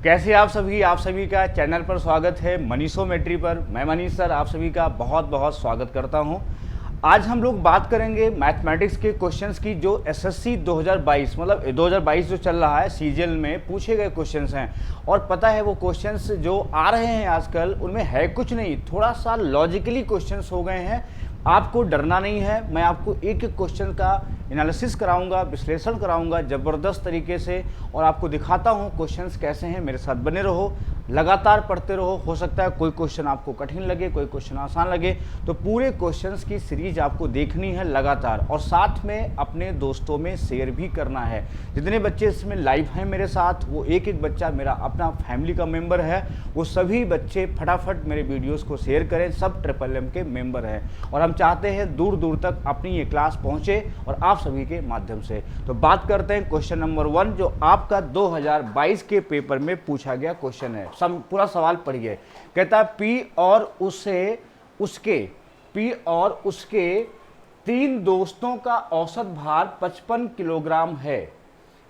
कैसे आप सभी का चैनल पर स्वागत है मनीषोमेट्री पर। मैं मनीष सर आप सभी का बहुत बहुत स्वागत करता हूं। आज हम लोग बात करेंगे मैथमेटिक्स के क्वेश्चंस की जो एसएससी 2022 मतलब 2022 जो चल रहा है सीजीएल में पूछे गए क्वेश्चंस हैं। और पता है वो क्वेश्चंस जो आ रहे हैं आजकल उनमें है कुछ नहीं, थोड़ा सा लॉजिकली क्वेश्चंस हो गए हैं। आपको डरना नहीं है, मैं आपको एक एक क्वेश्चन का एनालिसिस कराऊंगा, विश्लेषण कराऊंगा ज़बरदस्त तरीके से और आपको दिखाता हूं क्वेश्चंस कैसे हैं। मेरे साथ बने रहो, लगातार पढ़ते रहो। हो सकता है कोई क्वेश्चन आपको कठिन लगे, कोई क्वेश्चन आसान लगे, तो पूरे क्वेश्चंस की सीरीज आपको देखनी है लगातार और साथ में अपने दोस्तों में शेयर भी करना है। जितने बच्चे इसमें लाइव हैं मेरे साथ, वो एक एक बच्चा मेरा अपना फैमिली का मेंबर है। वो सभी बच्चे फटाफट मेरे वीडियोज़ को शेयर करें, सब MMM के मेंबर हैं और हम चाहते हैं दूर दूर तक अपनी ये क्लास पहुँचे और आप सभी के माध्यम से। तो बात करते हैं क्वेश्चन नंबर 1 जो आपका 2022 के पेपर में पूछा गया क्वेश्चन है। पूरा सवाल पढ़िए। कहता है पी और उसके 3 दोस्तों का औसत भार 55 किलोग्राम है।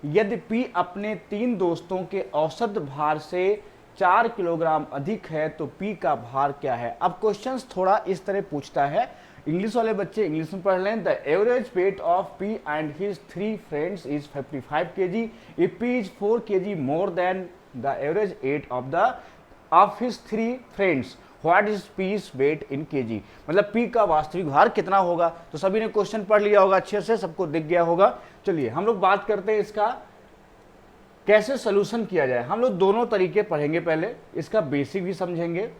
यदि पी अपने 3 दोस्तों के औसत भार से 4 किलोग्राम अधिक है तो पी का भार क्या है। अब क्वेश्चंस थोड़ा इस तरह पूछता है, इंग्लिश वाले बच्चे इंग्लिश में पढ़ लें। The average weight of P and his 3 friends is 55 kg if P is 4 kg more than the average weight of his 3 friends what is P's weight in kg। मतलब पी का वास्तविक भार कितना होगा। तो सभी ने क्वेश्चन पढ़ लिया होगा, अच्छे से सबको दिख गया होगा। चलिए हम लोग बात करते हैं इसका कैसे सोल्यूशन किया जाए। हम लोग दोनों तरीके पढ़ेंगे, पहले इसका बेसिक भी समझेंगे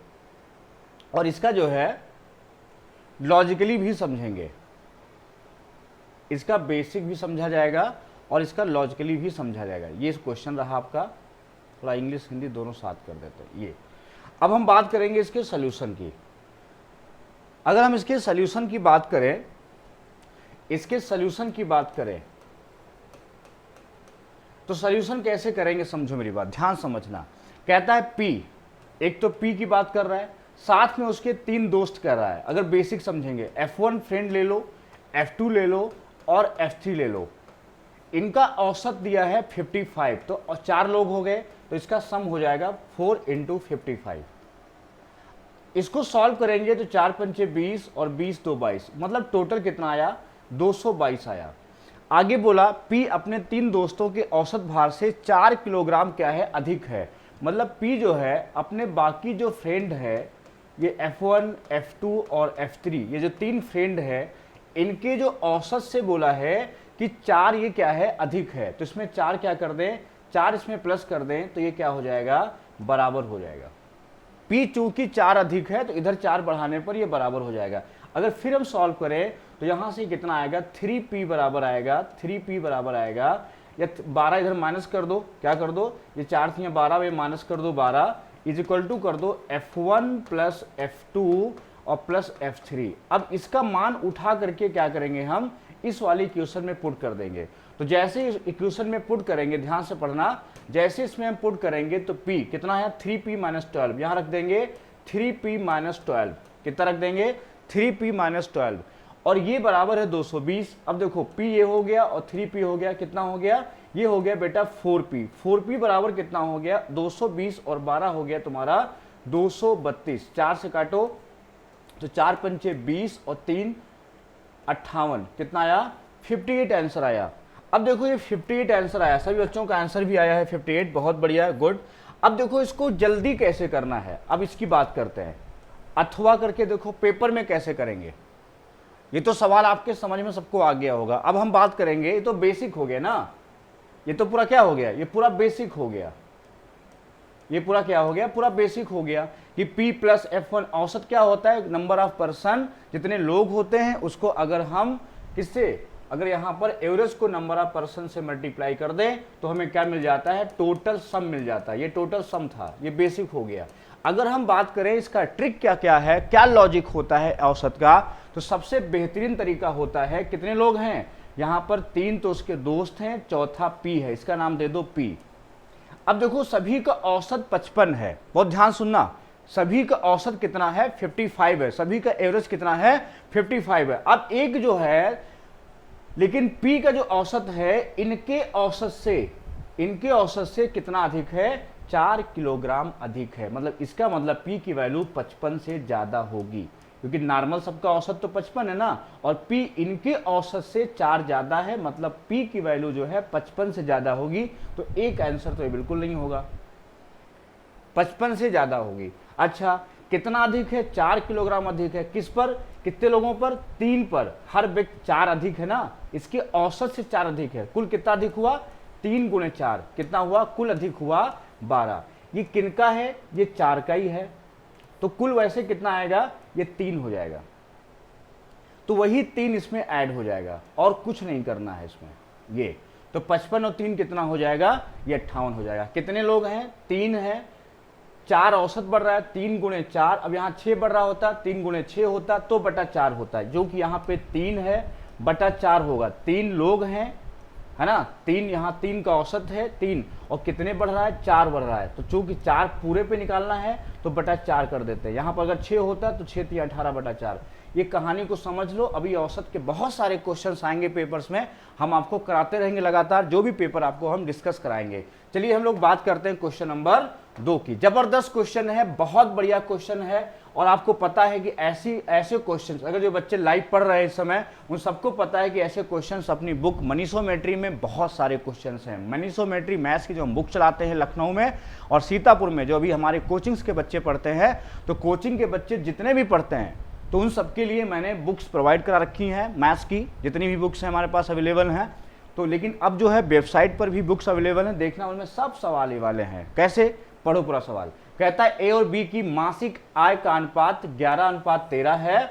और इसका जो है लॉजिकली भी समझेंगे। इसका बेसिक भी समझा जाएगा और इसका लॉजिकली भी समझा जाएगा। ये क्वेश्चन रहा आपका, थोड़ा इंग्लिश हिंदी दोनों साथ कर देते हैं ये। अब हम बात करेंगे इसके सॉल्यूशन की। अगर हम इसके सॉल्यूशन की बात करें, तो सॉल्यूशन कैसे करेंगे समझो मेरी बात, ध्यान समझना। कहता है पी, एक तो पी की बात कर रहा है, साथ में उसके 3 दोस्त कर रहा है। अगर बेसिक समझेंगे, F1 फ्रेंड ले लो, F2 ले लो और F3 ले लो। इनका औसत दिया है 55, तो 4 लोग हो गए तो इसका सम हो जाएगा 4 × 55। इसको सॉल्व करेंगे तो 4 पंचे 20 और 20 2 22, मतलब टोटल कितना आया 222 आया। आगे बोला पी अपने 3 दोस्तों के औसत भार से 4 किलोग्राम क्या है अधिक है। मतलब पी जो है अपने बाकी जो फ्रेंड है, ये F1 F2 और F3, ये जो 3 फ्रेंड है, इनके जो औसत से बोला है कि 4 ये क्या है अधिक है। तो इसमें 4 क्या कर दें, 4 इसमें प्लस कर दें तो ये क्या हो जाएगा बराबर हो जाएगा। P चूंकि 4 अधिक है तो इधर 4 बढ़ाने पर ये बराबर हो जाएगा। अगर फिर हम सॉल्व करें तो यहां से कितना आएगा 3P बराबर आएगा, 3P बराबर आएगा, या 12 इधर माइनस कर दो, क्या कर दो, ये 4 थी 12 में माइनस कर दो 12 इज इक्वल टू कर दो F1 प्लस F2 और प्लस F3। अब इसका मान उठा करके क्या करेंगे, हम इस वाली इक्वेशन में पुट कर देंगे। तो जैसे इस इक्वेशन में पुट करेंगे, ध्यान से पढ़ना, जैसे इसमें हम पुट करेंगे तो P कितना है 3P - 12, यहां रख देंगे 3P - 12, कितना रख देंगे 3P - 12 और ये बराबर है 220। अब देखो P ये हो गया और 3P हो गया, कितना हो गया, ये हो गया बेटा 4P बराबर कितना हो गया 220 और 12 हो गया तुम्हारा 232। 4 से काटो तो 4 पंचे 20 और 3 58, कितना आया 58 आंसर आया। अब देखो ये 58 आंसर आया, सभी बच्चों का आंसर भी आया है 58, बहुत बढ़िया, गुड। अब देखो इसको जल्दी कैसे करना है, अब इसकी बात करते हैं। अथवा करके देखो पेपर में कैसे करेंगे। ये तो सवाल आपके समझ में सबको आ गया होगा। अब हम बात करेंगे, ये तो बेसिक हो गया ना, ये तो पूरा क्या हो गया, ये पूरा बेसिक हो गया, ये पूरा क्या हो गया, पूरा बेसिक हो गया कि P प्लस F1 औसत क्या होता है, नंबर ऑफ पर्सन, जितने लोग होते हैं उसको अगर हम किससे, अगर यहां पर एवरेज को नंबर ऑफ पर्सन से मल्टीप्लाई कर दें तो हमें क्या मिल जाता है, टोटल सम मिल जाता है। ये टोटल सम था, ये बेसिक हो गया। अगर हम बात करें इसका ट्रिक क्या क्या है, क्या लॉजिक होता है औसत का, तो सबसे बेहतरीन तरीका होता है, कितने लोग हैं यहां पर 3 तो उसके दोस्त हैं, चौथा P है, इसका नाम दे दो P। अब देखो सभी का औसत 55 है, बहुत ध्यान सुनना, सभी का औसत कितना है 55 है, सभी का एवरेज कितना है 55 है। अब एक जो है, लेकिन P का जो औसत है इनके औसत से कितना अधिक है 4 किलोग्राम अधिक है, मतलब इसका मतलब P की वैल्यू 55 से ज़्यादा होगी, क्योंकि नॉर्मल सबका औसत तो 55 है ना, और P इनके औसत से 4 ज़्यादा है, मतलब P की वैल्यू जो है 55 से ज़्यादा होगी। तो एक आंसर तो ये बिल्कुल नहीं होगा, 55 से ज़्यादा होगी। अच्छा, कितना अधिक है? 4 किलोग्राम अधिक है। किस पर? कितने लोगों पर? 3 पर। हर व्यक्ति 4 अधिक है ना, इसके औसत से 4 अधिक है। कुल कितना अधिक हुआ? 3 गुणे 4 कितना हुआ? कुल अधिक हुआ 12। ये किनका है? ये 4 का ही है, तो कुल वैसे कितना आएगा? ये 3 हो जाएगा, तो वही 3 इसमें ऐड हो जाएगा और कुछ नहीं करना है इसमें। ये तो 55 और 3 कितना हो जाएगा? ये 58 हो जाएगा। कितने लोग हैं? 3 है, 4 औसत बढ़ रहा है, 3 गुणे 4, अब यहाँ 6 बढ़ रहा होता, 3 गुणे 6 होता तो बटा 4 होता है, जो कि यहाँ पे 3 है बटा 4 होगा। 3 लोग हैं, है ना, 3 यहाँ 3 का औसत है 3, और कितने बढ़ रहा है? 4 बढ़ रहा है, तो चूंकि 4 पूरे पे निकालना है तो बटा 4 कर देते हैं। यहाँ पर अगर 6 होता तो 6 3 18 बटा 4। ये कहानी को समझ लो। अभी औसत के बहुत सारे क्वेश्चंस आएंगे पेपर्स में, हम आपको कराते रहेंगे लगातार, जो भी पेपर आपको हम डिस्कस कराएंगे। चलिए हम लोग बात करते हैं क्वेश्चन नंबर 2 की। जबरदस्त क्वेश्चन है, बहुत बढ़िया क्वेश्चन है, और आपको पता है कि ऐसे क्वेश्चंस अगर जो बच्चे लाइव पढ़ रहे हैं इस समय, उन सबको पता है कि ऐसे क्वेश्चंस अपनी बुक मनीषोमेट्री में बहुत सारे क्वेश्चंस हैं। मनीषोमेट्री मैथ्स की जो हम बुक चलाते हैं लखनऊ में और सीतापुर में, जो अभी हमारे कोचिंग्स के बच्चे पढ़ते हैं, तो कोचिंग के बच्चे जितने भी पढ़ते हैं तो उन सबके लिए मैंने बुक्स प्रोवाइड करा रखी हैं मैथ्स की, जितनी भी बुक्स हैं हमारे पास अवेलेबल हैं। तो लेकिन अब जो है वेबसाइट पर भी बुक्स अवेलेबल हैं, देखना उनमें सब सवाल ये वाले हैं। कैसे? पढ़ो पूरा सवाल। कहता है ए और बी की मासिक आय का अनुपात 11:13 है,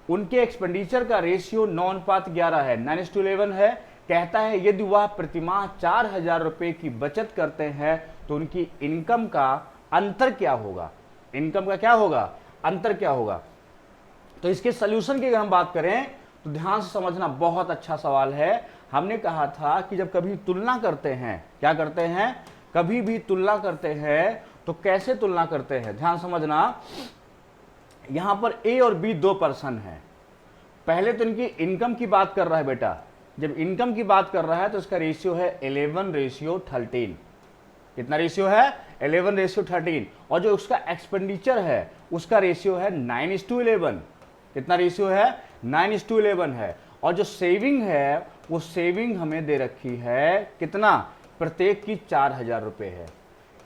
उनके एक्सपेंडिचर का रेशियो 9:11 है, 9:11 है। कहता है यदि वह प्रतिमाह 4,000 रुपए की बचत करते हैं तो उनकी इनकम का अंतर क्या होगा? इनकम का क्या होगा? अंतर क्या होगा? तो इसके सोल्यूशन की अगर हम बात करें तो ध्यान से समझना, बहुत अच्छा सवाल है। हमने कहा था कि जब कभी तुलना करते हैं, क्या करते हैं? कभी भी तुलना करते हैं तो कैसे तुलना करते हैं? ध्यान समझना, यहां पर ए और बी 2 पर्सन हैं। पहले तो इनकी इनकम की बात कर रहा है बेटा। जब इनकम की बात कर रहा है तो इसका रेशियो है 11:13। कितना रेशियो है? 11:13। और जो उसका एक्सपेंडिचर है उसका रेशियो है 9:11। कितना रेशियो है? 9:11 है। और जो सेविंग है वो सेविंग हमें दे रखी है कितना? प्रत्येक की 4,000 रुपए है।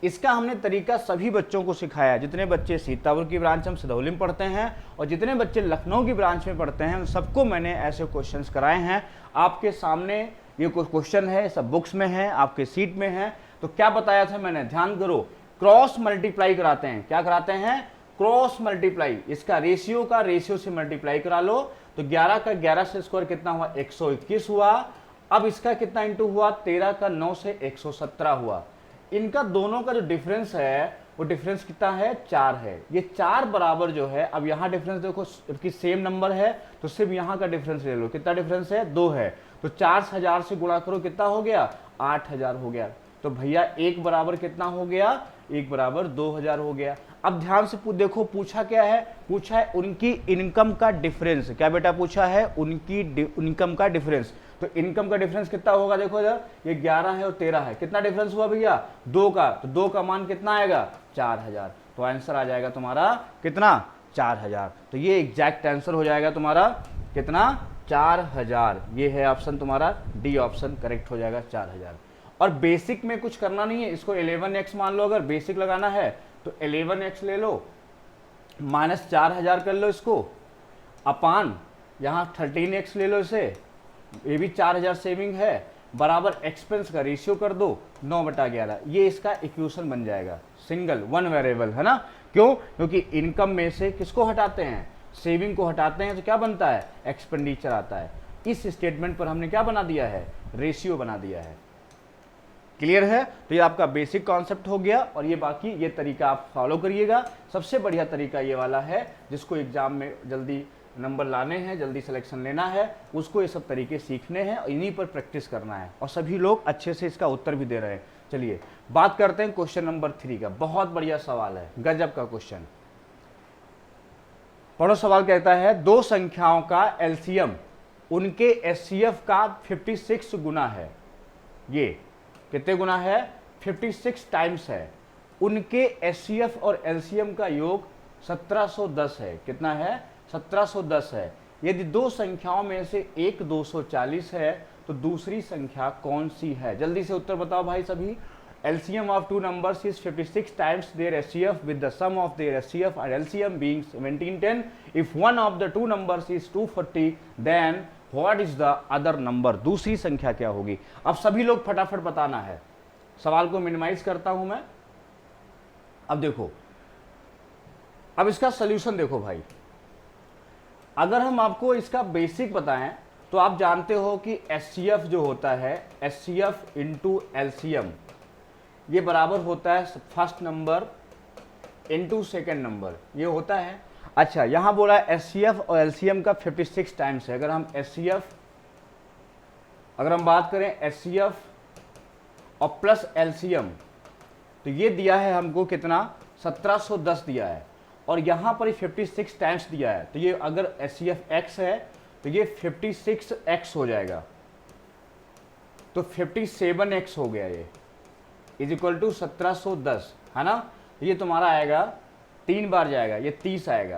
इसका हमने तरीका सभी बच्चों को सिखाया, जितने बच्चे सीतापुर की ब्रांच हम सिधौली में पढ़ते हैं और जितने बच्चे लखनऊ की ब्रांच में पढ़ते हैं, उन सबको मैंने ऐसे क्वेश्चंस कराए हैं। आपके सामने ये कुछ क्वेश्चन है, सब बुक्स में है, आपके सीट में है। तो क्या बताया था मैंने? ध्यान करो, क्रॉस मल्टीप्लाई कराते हैं। क्या कराते हैं? Cross multiply. इसका रेशियो का रेशियो से मल्टीप्लाई करा लो, तो 11 का 11 से स्क्वायर कितना हुआ? 121 हुआ। अब इसका कितना इंटू हुआ? 13 का 9 से 117 हुआ। इनका दोनों का जो डिफरेंस है वो डिफरेंस कितना है? 4 है। ये 4 बराबर जो है, अब यहाँ डिफरेंस देखो, जबकि सेम नंबर है तो सिर्फ यहाँ का डिफरेंस ले लो। कितना डिफरेंस है? 2 है। तो 4,000 से गुणा करो, कितना हो गया? 8,000 हो गया। तो भैया एक बराबर कितना हो गया? एक बराबर 2,000 हो गया। अब ध्यान से देखो, पूछा क्या है? पूछा है उनकी इनकम का डिफरेंस। क्या बेटा पूछा है? उनकी इनकम का डिफरेंस। तो इनकम का डिफरेंस कितना होगा? देखो इधर, ये 11 है और 13 है। कितना डिफरेंस हुआ भैया? 2 का। तो 2 का मान कितना आएगा? 4,000। तो आंसर आ जाएगा तुम्हारा कितना? 4,000। तो ये एग्जैक्ट आंसर हो जाएगा तुम्हारा कितना? 4,000। ये है ऑप्शन तुम्हारा डी ऑप्शन करेक्ट हो जाएगा, 4,000। और बेसिक में कुछ करना नहीं है, इसको 11x मान लो। अगर बेसिक लगाना है तो 11x ले लो, माइनस 4,000 कर लो इसको, अपान यहाँ 13x ले लो इसे, ये भी 4,000 सेविंग है, बराबर एक्सपेंस का रेशियो कर दो 9/11। ये इसका इक्वेशन बन जाएगा, सिंगल वन वेरिएबल, है ना। क्यों? क्योंकि इनकम में से किसको हटाते हैं? सेविंग को हटाते हैं, तो क्या बनता है? एक्सपेंडिचर आता है। इस स्टेटमेंट पर हमने क्या बना दिया है? रेशियो बना दिया है। क्लियर है? तो ये आपका बेसिक कॉन्सेप्ट हो गया, और ये बाकी ये तरीका आप फॉलो करिएगा। सबसे बढ़िया तरीका ये वाला है, जिसको एग्जाम में जल्दी नंबर लाने हैं, जल्दी सिलेक्शन लेना है, उसको ये सब तरीके सीखने हैं और इन्हीं पर प्रैक्टिस करना है, और सभी लोग अच्छे से इसका उत्तर भी दे रहे हैं। चलिए बात करते हैं क्वेश्चन नंबर 3 का। बहुत बढ़िया सवाल है, गजब का क्वेश्चन। पढ़ो सवाल। कहता है दो संख्याओं का एलसीएम उनके एचसीएफ का 56 गुना है। ये कितने गुना है? 56 टाइम्स है। उनके एचसीएफ और एलसीएम का योग 1710 है। कितना है? 1710 है। यदि दो संख्याओं में से एक 240 है तो दूसरी संख्या कौन सी है? जल्दी से उत्तर बताओ भाई सभी। LCM of two numbers is 56 times their HCF with the sum of their HCF and LCM being 1710. If one of the two numbers is 240, then what is the other number? दूसरी संख्या क्या होगी? अब सभी लोग फटाफट बताना है। सवाल को मिनिमाइज करता हूं मैं। अब देखो, अब इसका सॉल्यूशन देखो भाई। अगर हम आपको इसका बेसिक बताएं तो आप जानते हो कि HCF जो होता है, HCF इंटू LCM, ये बराबर होता है first number into second number, ये होता है। अच्छा, यहां बोला HCF और LCM का 56 टाइम्स है। अगर हम HCF, अगर हम बात करें HCF और प्लस LCM, तो ये दिया है हमको कितना? 1710 दिया है, और यहां पर 56 टाइम्स दिया है। तो ये अगर HCF x है तो ये 56x हो जाएगा, तो 57x हो गया। ये इज इक्वल टू 1710, है ना? ये तुम्हारा आएगा, 3 बार जाएगा, ये 30 आएगा।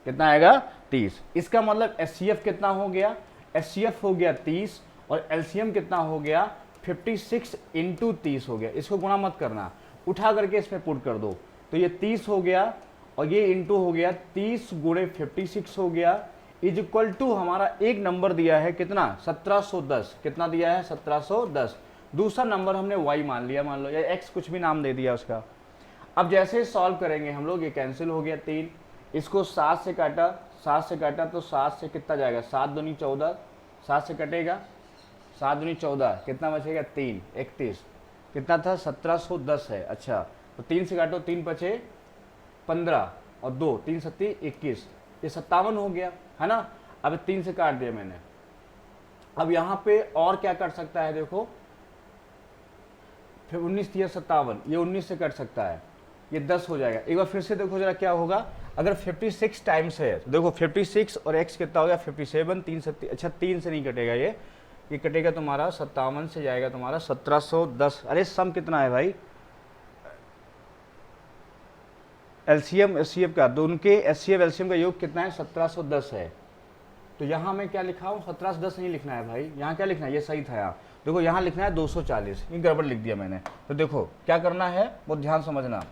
कितना आएगा? 30। इसका मतलब HCF कितना हो गया? HCF हो गया 30, और LCM कितना हो गया? 56 इंटू 30 हो गया। इसको गुणा मत करना, उठा करके इसमें पुट कर दो, तो ये 30 हो गया, और ये इंटू हो गया 30 गुणे 56 हो गया, इज इक्वल टू हमारा एक नंबर दिया है कितना? 1710। कितना दिया है? 1710। दूसरा नंबर हमने y मान लिया, मान लो, या x, कुछ भी नाम दे दिया उसका। अब जैसे सॉल्व करेंगे हम लोग, ये कैंसिल हो गया 3, इसको 7 से काटा, 7 से काटा तो 7 से कितना जाएगा? 7 दूनी 14, 7 से कटेगा, 7 दूनी 14, कितना बचेगा? 3, 31। कितना था? 1710 है। अच्छा, तो 3 से काटो, 3 बचे 15, और 2, 3 सत्ती 21, ये 57 हो गया, है ना? अब 3 से काट दिया मैंने। अब यहाँ पे और क्या कर सकता है? देखो, फिर 19 दिया 57, ये 19 से कट सकता है, ये 10 हो जाएगा। एक बार फिर से देखो जरा क्या होगा। अगर 56 टाइम्स है तो देखो 56 और x कितना हो गया? 57, 3 सत्ती, अच्छा 3 से नहीं कटेगा, ये कटेगा तुम्हारा 57 से जाएगा तुम्हारा 1710। अरे सम कितना है भाई? LCM HCF का, दोनों के HCF LCM का योग कितना है? 1710 है। तो यहाँ मैं क्या लिखा हूँ? 1710 नहीं लिखना है भाई, यहाँ क्या लिखना है? ये सही था यहाँ, देखो यहाँ लिखना है 240, ये गड़बड़ लिख दिया मैंने। तो देखो क्या करना है, बहुत ध्यान समझना।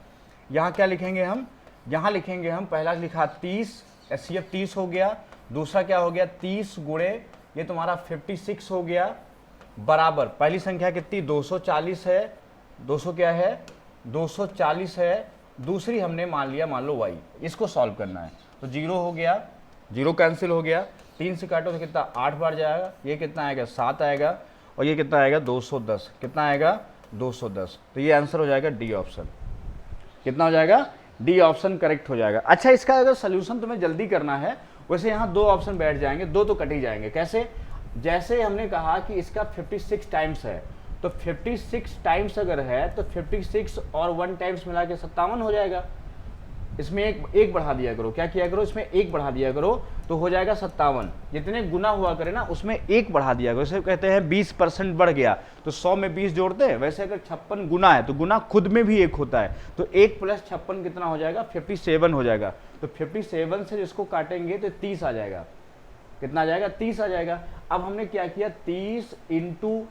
यहाँ क्या लिखेंगे हम? यहाँ लिखेंगे हम, पहला लिखा 30, HCF 30 हो गया, दूसरा क्या हो गया? 30 गुणे ये तुम्हारा 56 हो गया, बराबर पहली संख्या कितनी? 240 है, 200 क्या है? 240 है। दूसरी हमने मान लिया, मान लो y, इसको सॉल्व करना है। तो 0 हो गया, 0 कैंसिल हो गया, 3 से काटो तो कितना? 8 बार जाएगा, ये कितना आएगा? 7 आएगा, और ये कितना आएगा? 210। कितना आएगा? 210। तो ये आंसर हो जाएगा डी ऑप्शन। कितना हो जाएगा? डी ऑप्शन करेक्ट हो जाएगा। अच्छा, इसका अगर सोल्यूशन तुम्हें जल्दी करना है, वैसे यहाँ 2 ऑप्शन बैठ जाएंगे, 2 तो कट ही जाएंगे। कैसे? जैसे हमने कहा कि इसका 56 टाइम्स है, तो 56 टाइम्स अगर है तो 56 और 1 टाइम्स मिला के 57 हो जाएगा। इसमें एक बढ़ा दिया करो, क्या किया करो? इसमें 1 बढ़ा दिया करो, तो हो जाएगा 57। जितने गुना हुआ करे ना, उसमें 1 बढ़ा दिया करो। इसे कहते हैं 20% बढ़ गया, तो 100 में 20 जोड़ते हैं। वैसे अगर 56 गुना है तो गुना खुद में भी 1 होता है, तो 1 प्लस 56 कितना हो जाएगा? 57 हो जाएगा। तो 57 से जिसको काटेंगे तो 30 आ जाएगा। कितना आ जाएगा? 30 आ जाएगा। अब हमने क्या किया? 30 इंटू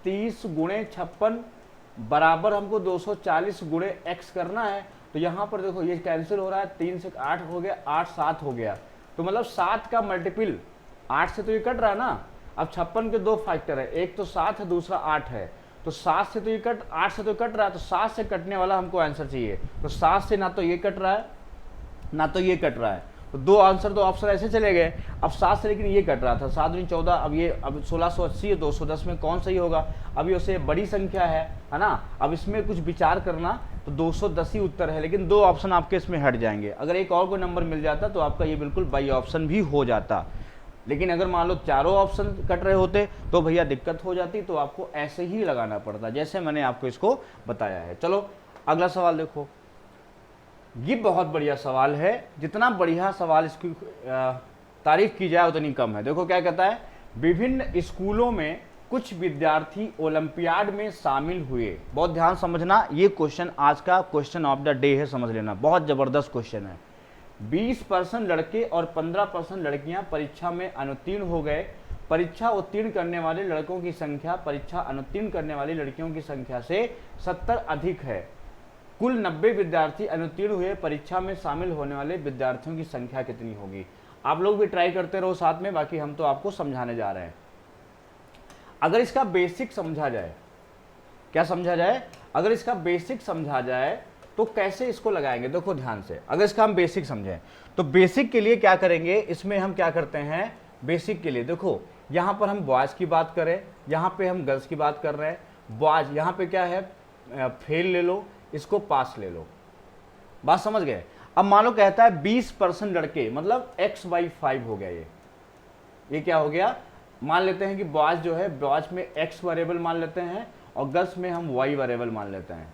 30 गुणे 56 बराबर हमको 240 गुणे x करना है। तो यहाँ पर देखो ये कैंसिल हो रहा है, 3 से 8 हो गया, 8 7 हो गया, तो मतलब 7 का मल्टीपल 8 से तो ये कट रहा है ना। अब 56 के 2 फैक्टर है, एक तो 7 है, दूसरा 8 है, तो 7 से तो ये 8 से तो कट रहा है, तो 7 से कटने वाला हमको आंसर चाहिए। तो 7 से ना तो ये कट रहा है ना तो ये कट रहा है, तो 2 आंसर, 2 ऑप्शन ऐसे चले गए। अब 7 से लेकिन ये कट रहा था, 7 दूनी 14, अब ये अब 1680 है, 210 में कौन सही होगा? अब ये उससे बड़ी संख्या है ना। अब इसमें कुछ विचार करना, तो 210 ही उत्तर है, लेकिन 2 ऑप्शन आपके इसमें हट जाएंगे। अगर एक और कोई नंबर मिल जाता तो आपका ये बिल्कुल बाई ऑप्शन भी हो जाता, लेकिन अगर मान लो चारों ऑप्शन कट रहे होते तो भैया दिक्कत हो जाती, तो आपको ऐसे ही लगाना पड़ता, जैसे मैंने आपको इसको बताया है। चलो अगला सवाल देखो, ये बहुत बढ़िया सवाल है, जितना बढ़िया सवाल इसकी तारीफ की जाए उतनी कम है। देखो क्या कहता है, विभिन्न स्कूलों में कुछ विद्यार्थी ओलंपियाड में शामिल हुए। बहुत ध्यान समझना, ये क्वेश्चन आज का क्वेश्चन ऑफ द डे है, समझ लेना, बहुत जबरदस्त क्वेश्चन है। 20% लड़के और 15% लड़कियां परीक्षा में अनुत्तीर्ण हो गए। परीक्षा उत्तीर्ण करने वाले लड़कों की संख्या परीक्षा अनुत्तीर्ण करने वाली लड़कियों की संख्या से 70 अधिक है। कुल 90 विद्यार्थी अनुत्तीर्ण हुए, परीक्षा में शामिल होने वाले विद्यार्थियों की संख्या कितनी होगी? आप लोग भी ट्राई करते रहो साथ में, बाकी हम तो आपको समझाने जा रहे हैं। अगर इसका बेसिक समझा जाए, क्या समझा जाए? अगर इसका बेसिक समझा जाए तो कैसे इसको लगाएंगे, देखो ध्यान से। अगर इसका हम बेसिक समझें तो बेसिक के लिए क्या करेंगे, इसमें हम क्या करते हैं, बेसिक के लिए देखो, यहाँ पर हम बॉयज़ की बात करें, यहाँ पे हम गर्ल्स की बात कर रहे हैं। बॉयज़ यहाँ पे क्या है, फेल ले लो, इसको पास ले लो, बात समझ गए। अब मान लो कहता है 20% लड़के, मतलब x/5 हो गया। ये क्या हो गया, मान लेते हैं कि बॉयज़ जो है, बॉयज़ में x वेरिएबल मान लेते हैं और गर्ल्स में हम y वेरिएबल मान लेते हैं।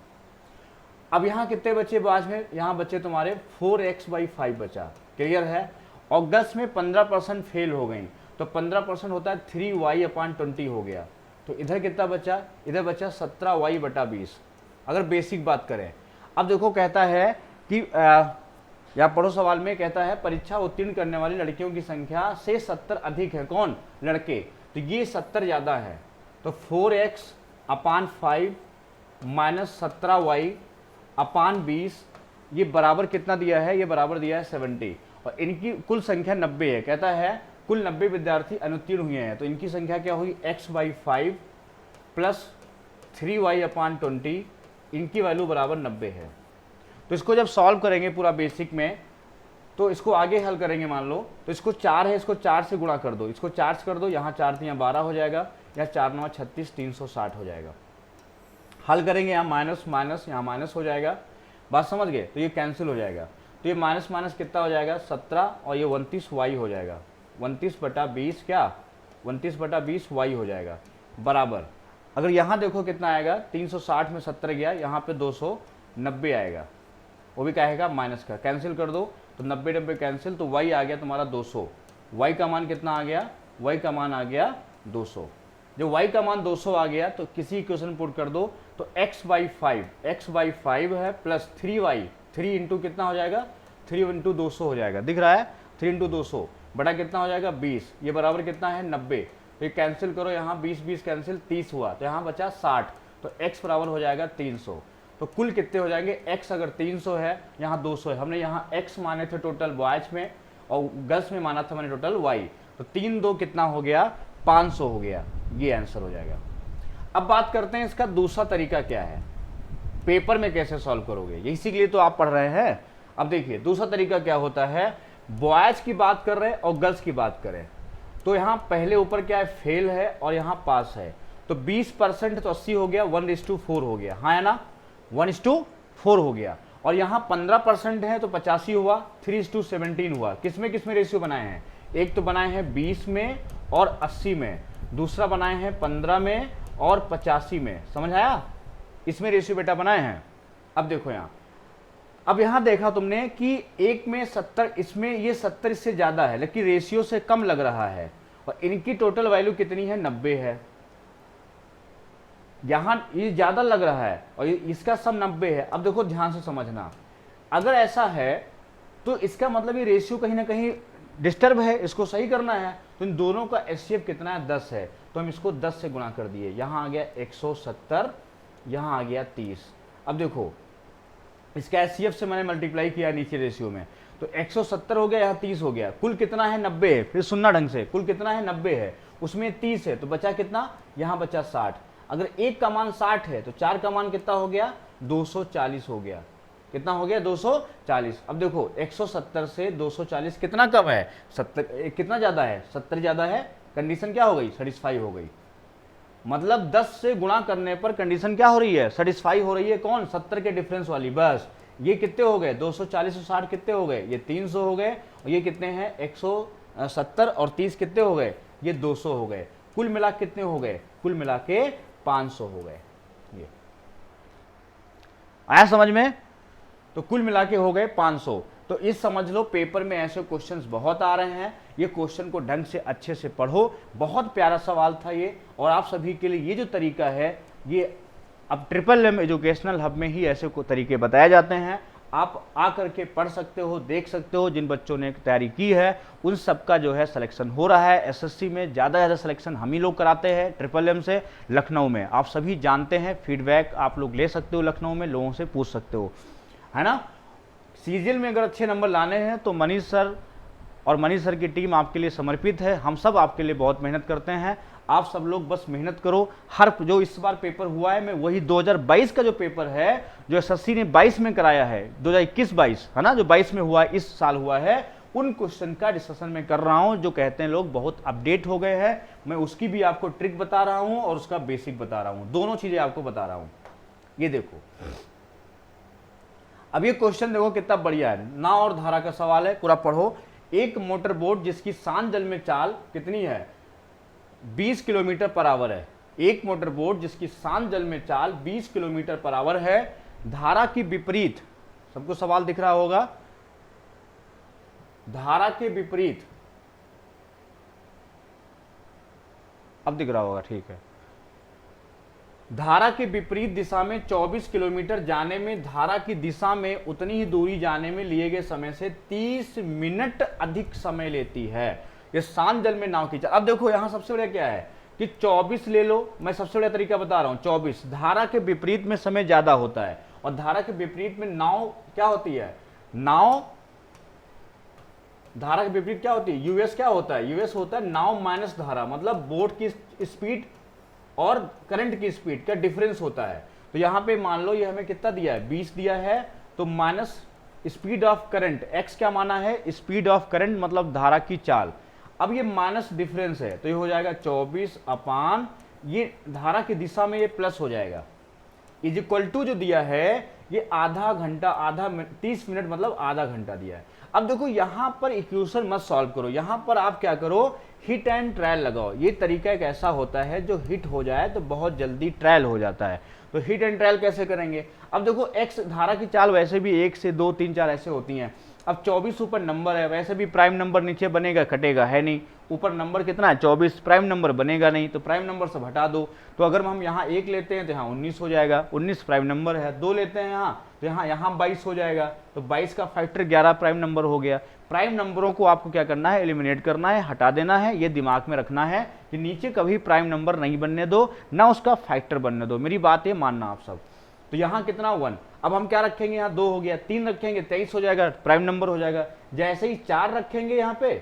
अब यहाँ कितने बचे बॉयज़ में, यहाँ बचे तुम्हारे 4x/5 बचा, क्लियर है। और गर्ल्स में 15% फेल हो गई, तो 15% होता है 3y/20 हो गया। तो इधर कितना बचा, इधर बचा 17y/20, अगर बेसिक बात करें। अब देखो कहता है कि या पढ़ो सवाल में, कहता है परीक्षा उत्तीर्ण करने वाली लड़कियों की संख्या से 70 अधिक है, कौन, लड़के, तो ये 70 ज़्यादा है। तो 4x/5 माइनस 17y/20, ये बराबर कितना दिया है, ये बराबर दिया है 70, और इनकी कुल संख्या 90 है। कहता है कुल 90 विद्यार्थी अनुत्तीर्ण हुए हैं, तो इनकी संख्या क्या हुई, x/5 प्लस 3y/20, इनकी वैल्यू बराबर 90 है। तो इसको जब सॉल्व करेंगे पूरा बेसिक में, तो इसको आगे हल करेंगे, मान लो तो इसको 4 है, इसको 4 से गुणा कर दो, इसको 4 से कर दो, यहाँ 4 यहाँ 12 हो जाएगा, यहाँ 4 9 36, 360 हो जाएगा। हल करेंगे, यहाँ माइनस माइनस, यहाँ माइनस हो जाएगा, बात समझ गए। तो ये कैंसिल हो जाएगा, तो ये माइनस माइनस कितना हो जाएगा, 17, और ये 29y हो जाएगा, 29/20 क्या, 29/20 y हो जाएगा, बराबर। अगर यहाँ देखो कितना आएगा, 360 में 70 गया, यहाँ पे 290 आएगा, वो भी कहेगा माइनस का, कैंसिल कर दो, तो 90 कैंसिल, तो y आ गया तुम्हारा 200। y का मान कितना आ गया, y का मान आ गया 200। जब y का मान 200 आ गया तो किसी इक्वेशन पुट कर दो, तो x/5 है प्लस 3y, 3 इंटू कितना हो जाएगा, 3 इंटू 200 हो जाएगा, दिख रहा है, 3 इंटू 200 बड़ा कितना हो जाएगा 20, ये बराबर कितना है 90। तो ये कैंसिल करो, यहाँ 20 कैंसिल, 30 हुआ, तो यहाँ बचा 60, तो x बराबर हो जाएगा 300। तो कुल कितने हो जाएंगे, x अगर 300 है, यहाँ 200 है, हमने यहाँ x माने थे टोटल बॉयज में और गर्ल्स में माना था मैंने टोटल y, तो 3 2 कितना हो गया, 500 हो गया, ये आंसर हो जाएगा। अब बात करते हैं इसका दूसरा तरीका क्या है, पेपर में कैसे सॉल्व करोगे, इसी के लिए तो आप पढ़ रहे हैं। अब देखिए दूसरा तरीका क्या होता है, बॉयज की बात कर रहे हैं और गर्ल्स की बात करें, तो यहाँ पहले ऊपर क्या है, फेल है और यहाँ पास है, तो 20% तो 80 हो गया, 1:4 हो गया, हाँ है ना, 1:4 हो गया। और यहाँ 15% है तो 85 हुआ, 3:17 हुआ। किसमें किसमें रेशियो बनाए हैं, एक तो बनाए हैं 20 में और 80 में, दूसरा बनाए हैं 15 में और 85 में, समझ आया, इसमें रेशियो बेटा बनाए हैं। अब देखो यहाँ, अब यहाँ देखा तुमने कि एक में 70, इसमें ये 70 इससे ज़्यादा है लेकिन रेशियो से कम लग रहा है, और इनकी टोटल वैल्यू कितनी है, 90 है। यहाँ ये ज़्यादा लग रहा है और इसका सब 90 है। अब देखो ध्यान से समझना, अगर ऐसा है तो इसका मतलब ये रेशियो कहीं ना कहीं डिस्टर्ब है, इसको सही करना है, तो इन दोनों का एचसीएफ कितना है, 10 है, तो हम इसको 10 से गुणा कर दिए, यहाँ आ गया 170, यहाँ आ गया 30। अब देखो इसका एचसीएफ से मैंने मल्टीप्लाई किया नीचे रेशियो में, तो 170 हो गया, यहाँ 30 हो गया, कुल कितना है 90 है, फिर सुनना ढंग से, कुल कितना है 90 है, उसमें 30 है, तो बचा कितना, यहाँ बचा 60। अगर एक का मान 60 है तो 4 का मान कितना हो गया, 240 हो गया, कितना हो गया 240। अब देखो 170 से 240 कितना कम है, 70 कितना ज़्यादा है, 70 ज़्यादा है, कंडीशन क्या हो गई, सेटिस्फाई हो गई। मतलब 10 से गुणा करने पर कंडीशन क्या हो रही है, सेटिस्फाई हो रही है, कौन, 70 के डिफरेंस वाली। बस ये कितने हो गए, 240 और 60 कितने हो गए, ये 300 हो गए, और ये कितने हैं 170 और 30 कितने हो गए, ये 200 हो गए। कुल मिला कितने हो गए, कुल मिला के 500 हो गए। ये आया समझ में, तो कुल मिला के हो गए 500। तो इस समझ लो पेपर में ऐसे क्वेश्चंस बहुत आ रहे हैं, ये क्वेश्चन को ढंग से अच्छे से पढ़ो। बहुत प्यारा सवाल था ये, और आप सभी के लिए ये जो तरीका है ये अब ट्रिपल एम एजुकेशनल हब में ही ऐसे तरीके बताए जाते हैं। आप आकर के पढ़ सकते हो, देख सकते हो। जिन बच्चों ने तैयारी की है उन सबका जो है सिलेक्शन हो रहा है। एसएससी में ज़्यादा सिलेक्शन हम ही लोग कराते हैं ट्रिपल एम से लखनऊ में, आप सभी जानते हैं। फीडबैक आप लोग ले सकते हो, लखनऊ में लोगों से पूछ सकते हो, है ना। सीजीएल में अगर अच्छे नंबर लाने हैं तो मनीष सर और मनीष सर की टीम आपके लिए समर्पित है। हम सब आपके लिए बहुत मेहनत करते हैं, आप सब लोग बस मेहनत करो। हर जो इस बार पेपर हुआ है मैं वही 2022 का जो पेपर है जो एसएससी ने 22 में कराया है, 2021-22 है ना, जो 22 में हुआ है, इस साल हुआ है, उन क्वेश्चन का डिस्कशन मैं कर रहा हूं। जो कहते हैं लोग बहुत अपडेट हो गए हैं, मैं उसकी भी आपको ट्रिक बता रहा हूं और उसका बेसिक बता रहा हूं, दोनों चीजें आपको बता रहा हूं। ये देखो, अब ये क्वेश्चन देखो कितना बढ़िया है, नाव और धारा का सवाल है, पूरा पढ़ो। एक मोटर बोट जिसकी शांत जल में चाल कितनी है, 20 किलोमीटर पर आवर है। एक मोटर बोट जिसकी शांत जल में चाल 20 किलोमीटर पर आवर है, धारा की विपरीत, सबको सवाल दिख रहा होगा, धारा के विपरीत, अब दिख रहा होगा, ठीक है। धारा के विपरीत दिशा में 24 किलोमीटर जाने में धारा की दिशा में उतनी ही दूरी जाने में लिए गए समय से 30 मिनट अधिक समय लेती है। ये शांत जल में नाव की चाल। अब देखो यहां सबसे बड़ा क्या है कि 24 ले लो, मैं सबसे बड़ा तरीका बता रहा हूं, 24 धारा के विपरीत में समय ज्यादा होता है, और धारा के विपरीत में नाव क्या होती है, नाव धारा के विपरीत क्या होती है, यूएस क्या होता है, यूएस होता है नाव माइनस धारा, मतलब बोट की स्पीड और करंट की स्पीड का डिफरेंस होता है। तो यहां पे मान लो ये हमें कितना दिया है, 20 दिया है, तो minus speed of current, x क्या माना है, स्पीड ऑफ करंट मतलब धारा की चाल। अब ये माइनस डिफरेंस है तो ये हो जाएगा 24 अपान, ये धारा की दिशा में ये प्लस हो जाएगा, इज इक्वल टू जो दिया है ये आधा घंटा, 30 मिनट मतलब आधा घंटा दिया है। अब देखो यहां पर इक्वेशन मत सॉल्व करो, यहां पर आप क्या करो, हिट एंड ट्रायल लगाओ। ये तरीका एक ऐसा होता है जो हिट हो जाए तो बहुत जल्दी ट्रायल हो जाता है। तो हिट एंड ट्रायल कैसे करेंगे, अब देखो एक्स धारा की चाल वैसे भी 1 से 2 3 4 ऐसे होती हैं। अब 24 ऊपर नंबर है, वैसे भी प्राइम नंबर नीचे बनेगा, कटेगा है नहीं, ऊपर नंबर कितना है 24, प्राइम नंबर बनेगा नहीं, तो प्राइम नंबर सब हटा दो। तो अगर हम यहाँ 1 लेते हैं तो यहाँ 19 हो जाएगा, 19 प्राइम नंबर है। 2 लेते हैं यहाँ तो यहाँ 22 हो जाएगा, तो 22 का फैक्टर 11 प्राइम नंबर हो गया। प्राइम नंबरों को आपको क्या करना है, एलिमिनेट करना है, हटा देना है। ये दिमाग में रखना है कि नीचे कभी प्राइम नंबर नहीं बनने दो, ना उसका फैक्टर बनने दो, मेरी बात ये मानना आप सब। तो यहाँ कितना 1, अब हम क्या रखेंगे, यहाँ 2 हो गया, 3 रखेंगे 23 हो जाएगा, प्राइम नंबर हो जाएगा। जैसे ही 4 रखेंगे, यहाँ पे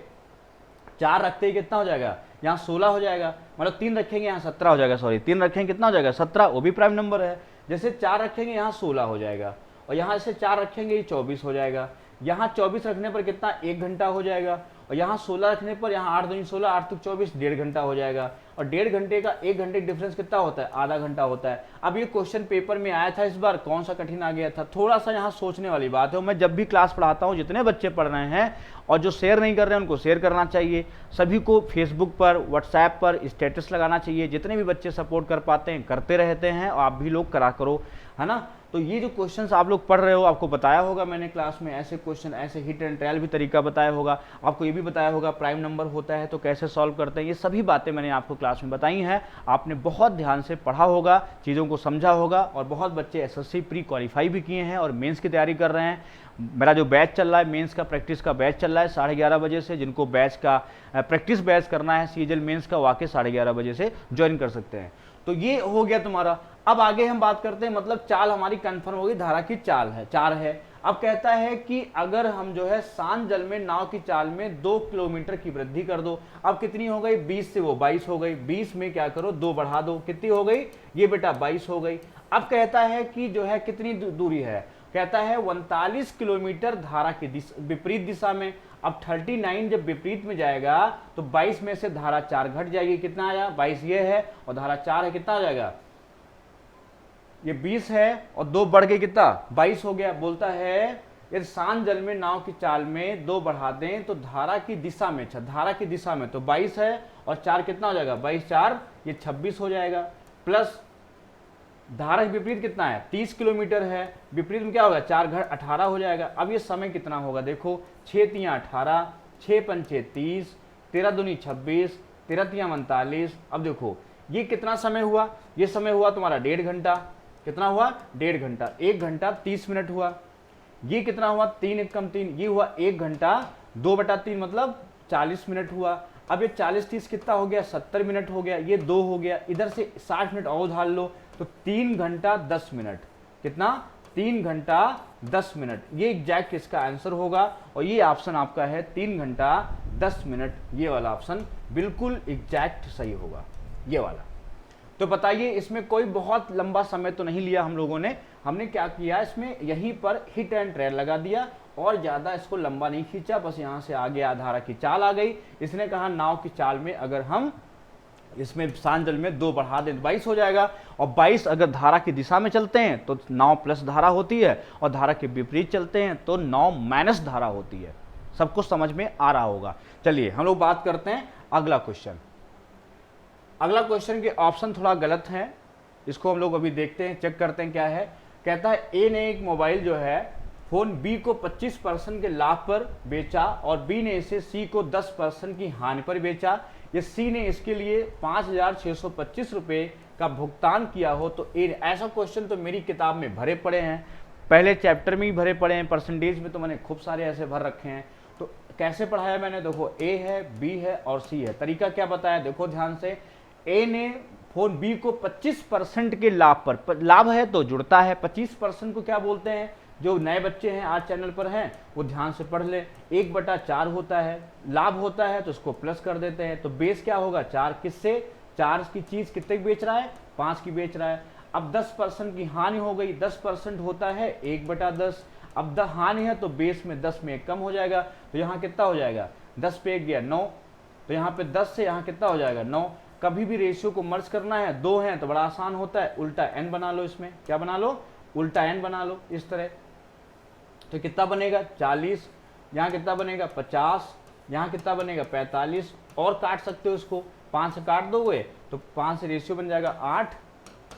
4 रखते ही कितना हो जाएगा, यहाँ 16 हो जाएगा, मतलब 3 रखेंगे यहाँ 17 हो जाएगा, सॉरी 3 रखेंगे कितना हो जाएगा 17, वो भी प्राइम नंबर है। जैसे 4 रखेंगे यहाँ 16 हो जाएगा, और यहाँ से 4 रखेंगे ये 24 हो जाएगा। यहाँ 24 रखने पर कितना 1 घंटा हो जाएगा, और यहाँ 16 रखने पर यहाँ 8 दूनी 16, 8 तक 24, 1.5 घंटा हो जाएगा। और 1.5 घंटे का 1 घंटे डिफरेंस कितना होता है, आधा घंटा होता है। अब ये क्वेश्चन पेपर में आया था इस बार, कौन सा कठिन आ गया था, थोड़ा सा यहाँ सोचने वाली बात है। मैं जब भी क्लास पढ़ाता हूँ, जितने बच्चे पढ़ रहे हैं और जो शेयर नहीं कर रहे हैं उनको शेयर करना चाहिए, सभी को फेसबुक पर व्हाट्सएप पर स्टेटस लगाना चाहिए। जितने भी बच्चे सपोर्ट कर पाते हैं करते रहते हैं, और आप भी लोग करा करो, है ना। तो ये जो क्वेश्चंस आप लोग पढ़ रहे हो, आपको बताया होगा मैंने क्लास में, ऐसे क्वेश्चन, ऐसे हिट एंड ट्रायल भी तरीका बताया होगा आपको, ये भी बताया होगा प्राइम नंबर होता है तो कैसे सॉल्व करते हैं। ये सभी बातें मैंने आपको क्लास में बताई हैं, आपने बहुत ध्यान से पढ़ा होगा, चीज़ों को समझा होगा, और बहुत बच्चे एसएससी प्री क्वालिफाई भी किए हैं और मेंस की तैयारी कर रहे हैं। मेरा जो बैच चल रहा है, मेंस का प्रैक्टिस का बैच चल रहा है 11:30 बजे से। जिनको बैच का प्रैक्टिस बैच करना है सीजीएल मेंस का, वाकई 11:30 बजे से ज्वाइन कर सकते हैं। तो ये हो गया तुम्हारा। अब आगे हम बात करते हैं, मतलब चाल हमारी कंफर्म होगी, धारा की चाल है 4 है। अब कहता है कि अगर हम जो है शांत जल में नाव की चाल में 2 किलोमीटर की वृद्धि कर दो। अब कितनी हो गई, 20 से वो 22 हो गई, 20 में क्या करो 2 बढ़ा दो, कितनी हो गई ये बेटा 22 हो गई। अब कहता है कि जो है कितनी दूरी है, कहता है 39 किलोमीटर धारा की विपरीत दिशा में। अब 39 जब विपरीत में जाएगा तो 22 में से धारा 4 घट जाएगी, कितना आया 22 ये है, और धारा 4 है, कितना आ जाएगा ये 20 है, और 2 बढ़ गए कितना 22 हो गया। बोलता है यदि शांत जल में नाव की चाल में 2 बढ़ा दें तो धारा की दिशा में, अच्छा धारा की दिशा में तो 22 है, और 4 कितना हो जाएगा 22 4 ये 26 हो जाएगा, प्लस धारा के विपरीत कितना है 30 किलोमीटर है, विपरीत में क्या होगा 4 घड़ 18 हो जाएगा। अब ये समय कितना होगा देखो 6 तियाँ 18, 6 पंचे 30, 13 दूनी 26, 13 तियाँ 49। अब देखो ये कितना समय हुआ, ये समय हुआ तुम्हारा 1.5 घंटा। कितना हुआ 1.5 घंटा, 1 घंटा 30 मिनट हुआ। ये कितना हुआ 3 एकम 3, ये हुआ 1 घंटा 2/3 मतलब 40 मिनट हुआ। अब ये 40 30 कितना हो गया 70 मिनट हो गया, ये 2 हो गया, इधर से 60 मिनट और उधार लो तो 3 घंटा 10 मिनट। कितना 3 घंटा 10 मिनट, ये एग्जैक्ट इसका आंसर होगा। और ये ऑप्शन आपका है 3 घंटा 10 मिनट, ये वाला ऑप्शन बिल्कुल एग्जैक्ट सही होगा ये वाला। तो बताइए इसमें कोई बहुत लंबा समय तो नहीं लिया हम लोगों ने, हमने क्या किया इसमें यहीं पर हिट एंड ट्रेल लगा दिया और ज्यादा इसको लंबा नहीं खींचा, बस यहां से आगे धारा की चाल आ गई। इसने कहा नाव की चाल में अगर हम इसमें शांत जल में 2 बढ़ा दें तो 22 हो जाएगा, और 22 अगर धारा की दिशा में चलते हैं तो नाव प्लस धारा होती है, और धारा के विपरीत चलते हैं तो नाव माइनस धारा होती है। सब कुछ समझ में आ रहा होगा। चलिए हम लोग बात करते हैं अगला क्वेश्चन। अगला क्वेश्चन के ऑप्शन थोड़ा गलत है, इसको हम लोग अभी देखते हैं, चेक करते हैं क्या है। कहता है ए ने एक मोबाइल जो है फोन बी को 25% के लाभ पर बेचा और बी ने इसे सी को 10% की हानि पर बेचा। ये सी ने इसके लिए 5,625 रुपये का भुगतान किया हो तो ए। ऐसा क्वेश्चन तो मेरी किताब में भरे पड़े हैं, पहले चैप्टर में ही भरे पड़े हैं, परसेंटेज में तो मैंने खूब सारे ऐसे भर रखे हैं। तो कैसे पढ़ाया मैंने, देखो ए है, बी है और सी है। तरीका क्या बताया देखो ध्यान से। ए ने फोन बी को 25% के लाभ पर, लाभ है तो जुड़ता है, 25% को क्या बोलते हैं, जो नए बच्चे हैं आज चैनल पर हैं वो ध्यान से पढ़ ले, 1/4 होता है, लाभ होता है तो उसको प्लस कर देते हैं। तो बेस क्या होगा 4, किससे 4 की चीज कितने की बेच रहा है 5 की बेच रहा है। अब 10% की हानि हो गई, 10% होता है 1/10। अब हानि है तो बेस में 10 में 1 कम हो जाएगा, तो यहाँ कितना हो जाएगा 10 पे 1 गया 9, तो यहाँ पे 10 से यहाँ कितना हो जाएगा 9। कभी भी रेशियो को मर्ज करना है, 2 हैं तो बड़ा आसान होता है, उल्टा n बना लो, इसमें क्या बना लो उल्टा n बना लो इस तरह। तो कितना बनेगा 40, यहाँ कितना बनेगा 50, यहाँ कितना बनेगा 45, और काट सकते हो इसको, 5 से काट दोगे तो 5 से रेशियो बन जाएगा 8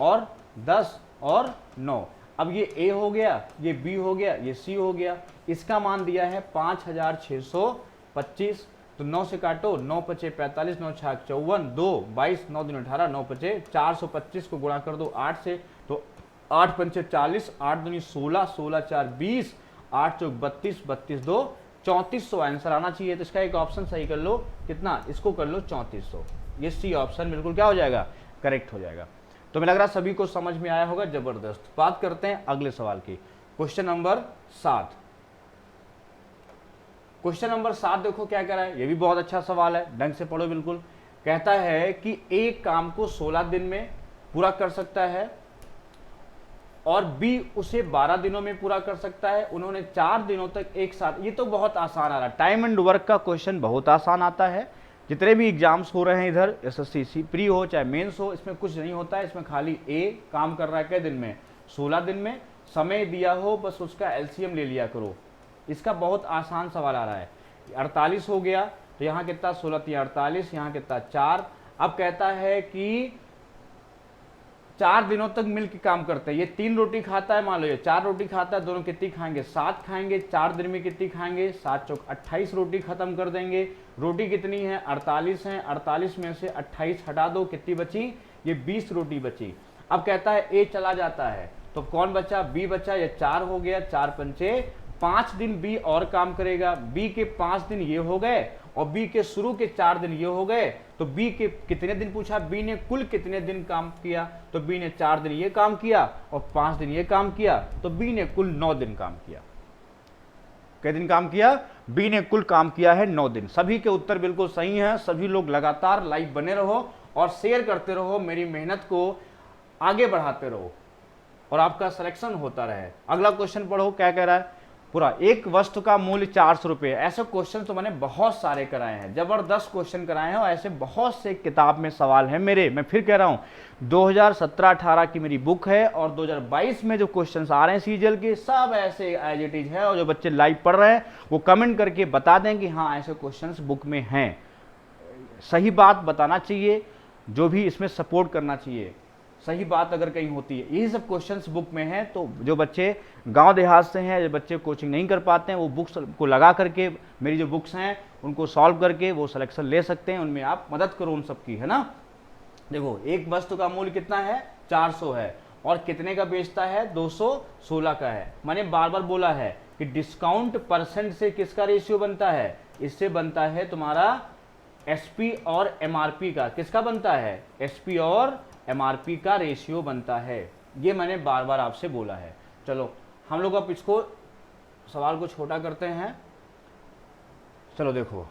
और 10 और 9। अब ये A हो गया, ये B हो गया, ये C हो गया। इसका मान दिया है 5,625, तो 9 से काटो, 9 पचे 45, 9 छाक 54, 2 22, 9 दिन 18, 9 पचे 425 को गुणा कर दो 8 से, तो 8 पंचे 40, 8 दूनी 16, 16 4 20, 8 चौक 32, 32 2 3400 आंसर आना चाहिए। तो इसका एक ऑप्शन सही कर लो, कितना इसको कर लो 3400, ये सी ऑप्शन बिल्कुल क्या हो जाएगा करेक्ट हो जाएगा। तो मुझे लग रहा सभी को समझ में आया होगा, जबरदस्त। बात करते हैं अगले सवाल की, क्वेश्चन नंबर 7। क्वेश्चन नंबर 7 देखो क्या कह रहा है, ये भी बहुत अच्छा सवाल है, ढंग से पढ़ो बिल्कुल। कहता है कि एक काम को 16 दिन में पूरा कर सकता है और बी उसे 12 दिनों में पूरा कर सकता है। उन्होंने 4 दिनों तक एक साथ, ये तो बहुत आसान आ रहा है, टाइम एंड वर्क का क्वेश्चन बहुत आसान आता है। जितने भी एग्जाम्स हो रहे हैं इधर, एसएससी प्री हो चाहे मेंस हो, इसमें कुछ नहीं होता है, इसमें खाली ए काम कर रहा है कै दिन में 16 दिन में, समय दिया हो बस उसका एलसीएम ले लिया करो। इसका बहुत आसान सवाल आ रहा है। 48 हो गया तो यहाँ कितना 16 3 48, यहाँ कितना 4। अब कहता है कि 4 दिनों तक मिलकर काम करते हैं। ये 3 रोटी खाता है, मान लो ये 4 रोटी खाता है, दोनों कितनी खाएंगे 7 खाएंगे। 4 दिन में कितनी खाएंगे 7 चौक 28 रोटी खत्म कर देंगे। रोटी कितनी है 48 है, 48 में से 28 हटा दो, कितनी बची ये 20 रोटी बची। अब कहता है ए चला जाता है तो कौन बचा बी बचा, ये 4 हो गया, 4 पंचे 5 दिन बी और काम करेगा। बी के 5 दिन ये हो गए और बी के शुरू के 4 दिन ये हो गए, तो बी के कितने दिन पूछा, बी ने कुल कितने दिन काम किया, तो बी ने 4 दिन ये काम किया और 5 दिन ये काम किया, तो बी ने कुल 9 दिन काम किया। कितने दिन काम किया, बी ने कुल काम किया है 9 दिन। सभी के उत्तर बिल्कुल सही हैं। सभी लोग लगातार लाइव बने रहो और शेयर करते रहो, मेरी मेहनत को आगे बढ़ाते रहो और आपका सिलेक्शन होता रहे। अगला क्वेश्चन पढ़ो क्या कह रहा है पूरा। एक वस्तु का मूल्य 400 रुपये। ऐसे क्वेश्चन तो मैंने बहुत सारे कराए हैं, जबरदस्त क्वेश्चन कराए हैं और ऐसे बहुत से किताब में सवाल हैं मेरे। मैं फिर कह रहा हूं 2017-18 की मेरी बुक है और 2022 में जो क्वेश्चंस आ रहे हैं सीजीएल के सब ऐसे एज इट इज है। और जो बच्चे लाइव पढ़ रहे हैं वो कमेंट करके बता दें कि हाँ ऐसे क्वेश्चन बुक में हैं। सही बात बताना चाहिए, जो भी इसमें सपोर्ट करना चाहिए। सही बात अगर कहीं होती है, यही सब क्वेश्चंस बुक में हैं। तो जो बच्चे गांव देहात से हैं, जो बच्चे कोचिंग नहीं कर पाते हैं, वो बुक्स को लगा करके मेरी जो बुक्स हैं उनको सॉल्व करके वो सिलेक्शन ले सकते हैं, उनमें आप मदद करो उन सबकी, है ना। देखो एक वस्तु का मूल्य कितना है, 400 है, और कितने का बेचता है, 216 का है। मैंने बार बार बोला है कि डिस्काउंट परसेंट से किसका रेशियो बनता है, इससे बनता है तुम्हारा एसपी और एमआरपी का। किसका बनता है, एसपी और एमआरपी का रेशियो बनता है। ये मैंने बार बार आपसे बोला है। चलो हम लोग अब इसको सवाल को छोटा करते हैं। चलो देखो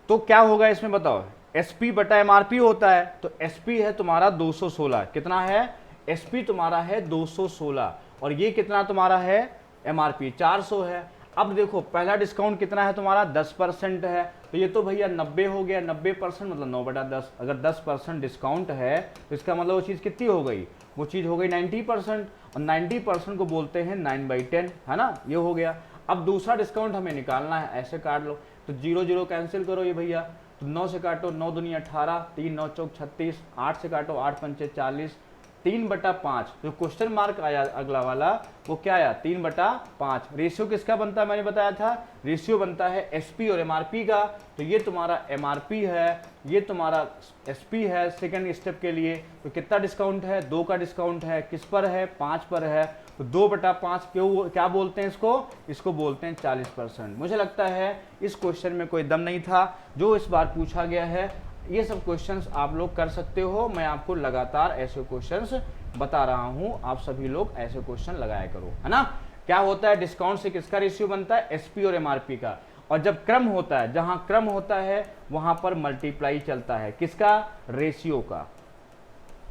तो क्या होगा इसमें बताओ, एसपी बटा एमआरपी होता है, तो एसपी है तुम्हारा 216, कितना है, एसपी तुम्हारा है 216, और ये कितना तुम्हारा है, एमआरपी 400 है। अब देखो पहला डिस्काउंट कितना है तुम्हारा, 10% है, तो ये तो भैया 90 हो गया, 90% मतलब 9/10। अगर 10% डिस्काउंट है तो इसका मतलब वो चीज़ कितनी हो गई, वो चीज़ हो गई 90%, और 90% को बोलते हैं 9/10, है ना, ये हो गया। अब दूसरा डिस्काउंट हमें निकालना है, ऐसे काट लो, तो 0 0 कैंसिल करो ये भैया, तो 9 से काटो, 9 दूनी 18, 3 9 चौक 36, 8 से काटो, 8 पंचे 40, 3/5। जो क्वेश्चन मार्क आया अगला वाला वो क्या आया, 3/5। रेशियो किसका बनता है, मैंने बताया था, रेशियो बनता है एसपी और एमआरपी का। तो ये तुम्हारा एमआरपी है, ये तुम्हारा एसपी है सेकंड स्टेप के लिए। तो कितना डिस्काउंट है, 2 का डिस्काउंट है, किस पर है, 5 पर है। तो 2/5 क्यों, क्या बोलते हैं इसको, इसको बोलते हैं 40%। मुझे लगता है इस क्वेश्चन में कोई दम नहीं था जो इस बार पूछा गया है। ये सब क्वेश्चंस आप लोग कर सकते हो, मैं आपको लगातार ऐसे क्वेश्चंस बता रहा हूं, आप सभी लोग ऐसे क्वेश्चन लगाया करो, है ना। क्या होता है, डिस्काउंट से किसका रेशियो बनता है, एसपी और एमआरपी का। और जब क्रम होता है, जहां क्रम होता है वहां पर मल्टीप्लाई चलता है, किसका, रेशियो का।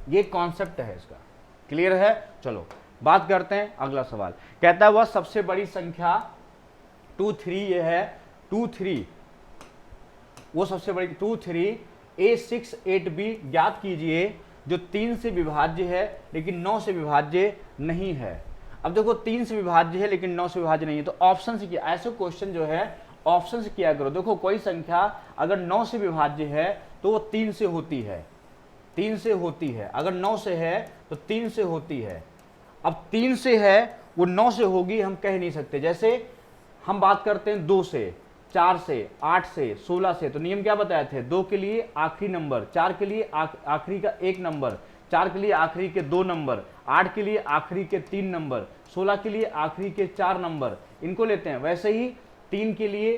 ये कॉन्सेप्ट है इसका, क्लियर है। चलो बात करते हैं अगला सवाल। कहता है वह सबसे बड़ी संख्या 23, ये है 23, वो सबसे बड़ी 23 A68B ज्ञात कीजिए जो 3 से विभाज्य है लेकिन 9 से विभाज्य नहीं है। अब देखो 3 से विभाज्य है लेकिन 9 से विभाज्य नहीं है, तो ऑप्शन से किया, ऐसे क्वेश्चन जो है ऑप्शन से किया करो। देखो कोई संख्या अगर 9 से विभाज्य है तो वो 3 से होती है, 3 से होती है, अगर 9 से है तो 3 से होती है। अब 3 से है वो 9 से होगी हम कह नहीं सकते। जैसे हम बात करते हैं 2 से, 4 से, 8 से, 16 से, तो नियम क्या बताए थे, 2 के लिए आखिरी नंबर, 4 के लिए आखिरी का 1 नंबर, 4 के लिए आखिरी के 2 नंबर, 8 के लिए आखिरी के 3 नंबर, 16 के लिए आखिरी के 4 नंबर, इनको लेते हैं। वैसे ही 3 के लिए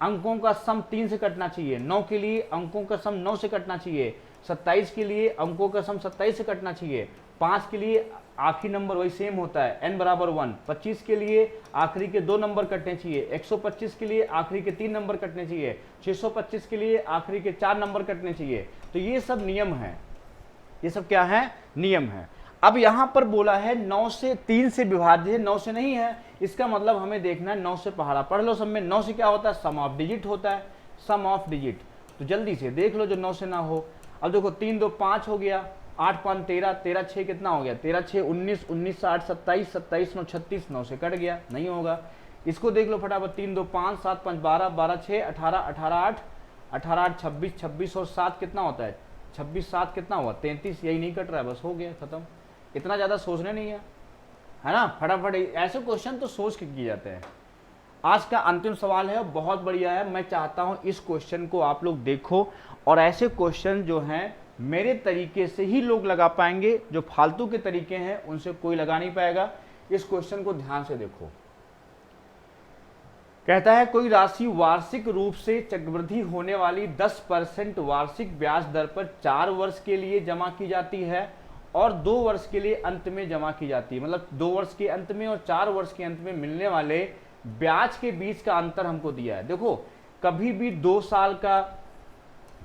अंकों का सम 3 से कटना चाहिए, 9 के लिए अंकों का सम 9 से कटना चाहिए, 27 के लिए अंकों का सम 27 से कटना चाहिए, 5 के लिए आखिरी नंबर वही सेम होता है n बराबर 1, 25 के लिए आखिरी के 2 नंबर कटने चाहिए, 125 के लिए आखिरी के 3 नंबर कटने चाहिए, 625 के लिए आखिरी के 4 नंबर कटने चाहिए। तो ये सब नियम है, ये सब क्या है, नियम है। अब यहां पर बोला है 9 से 3 से विभाज्य है, 9 से नहीं है, इसका मतलब हमें देखना है 9 से पहाड़ा पढ़ लो सब में। 9 से क्या होता है, सम ऑफ डिजिट होता है, सम ऑफ डिजिट। तो जल्दी से देख लो जो 9 से ना हो। अब देखो 3 2 5 हो गया, 8 5 13, 13 6 कितना हो गया, 13 6 19, 19 से 8 27, 27 9 36, 9 से कट गया, नहीं होगा। इसको देख लो फटाफट, 3 2 5, 7 5 12, 12 6 18, 18 8, 18 8 26, 26 और 7 कितना होता है, 26 7 कितना हुआ, 33, यही नहीं कट रहा है, बस हो गया खत्म। इतना ज़्यादा सोचने नहीं है ना, फटाफट ऐसे क्वेश्चन तो सोच के किए जाते हैं। आज का अंतिम सवाल है, बहुत बढ़िया है, मैं चाहता हूं इस क्वेश्चन को आप लोग देखो, और ऐसे क्वेश्चन जो हैं मेरे तरीके से ही लोग लगा पाएंगे, जो फालतू के तरीके हैं उनसे कोई लगा नहीं पाएगा। इस क्वेश्चन को ध्यान से देखो। कहता है कोई राशि वार्षिक रूप से चक्रवृद्धि होने वाली 10% वार्षिक ब्याज दर पर 4 वर्ष के लिए जमा की जाती है और 2 वर्ष के लिए अंत में जमा की जाती है। मतलब 2 वर्ष के अंत में और 4 वर्ष के अंत में मिलने वाले ब्याज के बीच का अंतर हमको दिया है। देखो कभी भी 2 साल का,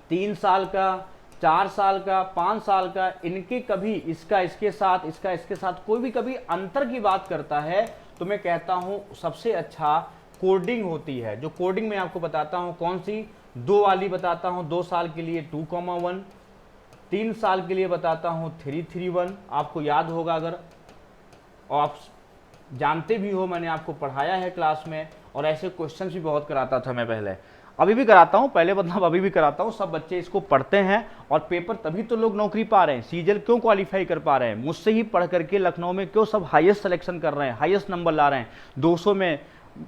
3 साल का, 4 साल का, 5 साल का, इनके कभी इसका इसके साथ, इसका इसके साथ कोई भी कभी अंतर की बात करता है तो मैं कहता हूं सबसे अच्छा कोडिंग होती है। जो कोडिंग मैं आपको बताता हूं कौन सी, 2 वाली बताता हूं, 2 साल के लिए 2,1, 3 साल के लिए बताता हूं 3,3,1, आपको याद होगा अगर, और आप जानते भी हो, मैंने आपको पढ़ाया है क्लास में, और ऐसे क्वेश्चंस भी बहुत कराता था मैं पहले। अभी भी कराता हूँ, पहले मतलब अभी भी कराता हूँ, सब बच्चे इसको पढ़ते हैं और पेपर तभी तो लोग नौकरी पा रहे हैं। सीजल क्यों क्वालिफाई कर पा रहे हैं? मुझसे ही पढ़ करके लखनऊ में क्यों सब हाईएस्ट सिलेक्शन कर रहे हैं, हाईएस्ट नंबर ला रहे हैं, 200 में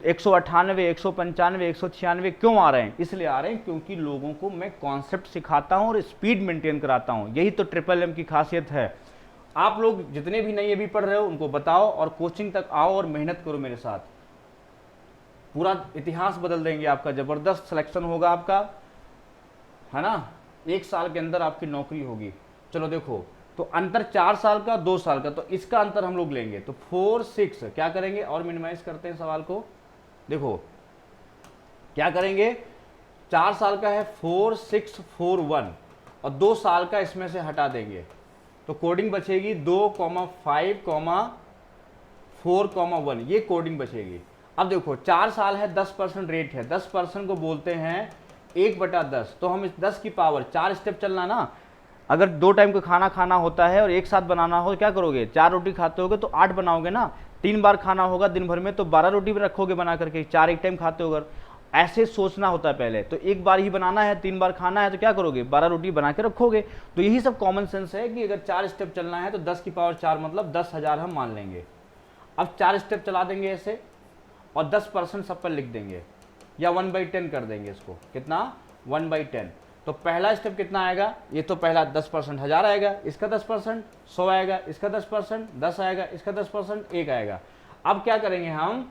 198, 195, 196 क्यों आ रहे हैं? इसलिए आ रहे हैं क्योंकि लोगों को मैं कॉन्सेप्ट सिखाता हूँ और स्पीड मेंटेन कराता हूँ। यही तो ट्रिपल एम की खासियत है। आप लोग जितने भी नहीं अभी पढ़ रहे हो उनको बताओ और कोचिंग तक आओ और मेहनत करो मेरे साथ, पूरा इतिहास बदल देंगे आपका, जबरदस्त सिलेक्शन होगा आपका, है ना। 1 साल के अंदर आपकी नौकरी होगी। चलो देखो, तो अंतर 4 साल का 2 साल का, तो इसका अंतर हम लोग लेंगे, तो 4 6 क्या करेंगे, और मिनिमाइज करते हैं सवाल को। देखो क्या करेंगे, 4 साल का है 4 6 4 1 और 2 साल का इसमें से हटा देंगे, तो कोडिंग बचेगी 2, 5, 4, 1, ये कोडिंग बचेगी। अब देखो 4 साल है, 10% रेट है, 10% को बोलते हैं 1/10, तो हम इस 10 की पावर 4 स्टेप चलना ना। अगर 2 टाइम का खाना खाना होता है और एक साथ बनाना हो, क्या करोगे, 4 रोटी खाते होगे तो 8 बनाओगे ना, 3 बार खाना होगा दिन भर में तो 12 रोटी भी रखोगे बना करके, 4 एक टाइम खाते हो। अगर ऐसे सोचना होता है पहले, तो एक बार ही बनाना है, 3 बार खाना है, तो क्या करोगे, 12 रोटी बना के रखोगे। तो यही सब कॉमन सेंस है कि अगर 4 स्टेप चलना है तो 10 की पावर 4 मतलब 10,000 हम मान लेंगे। अब 4 स्टेप चला देंगे ऐसे और 10% सब पर लिख देंगे या 1/10 कर देंगे इसको, कितना 1/10। तो पहला स्टेप कितना आएगा, ये तो पहला 10% 1000 आएगा, इसका 10% 100 आएगा, इसका 10% 10 आएगा, इसका 10% 1 आएगा। अब क्या करेंगे हम,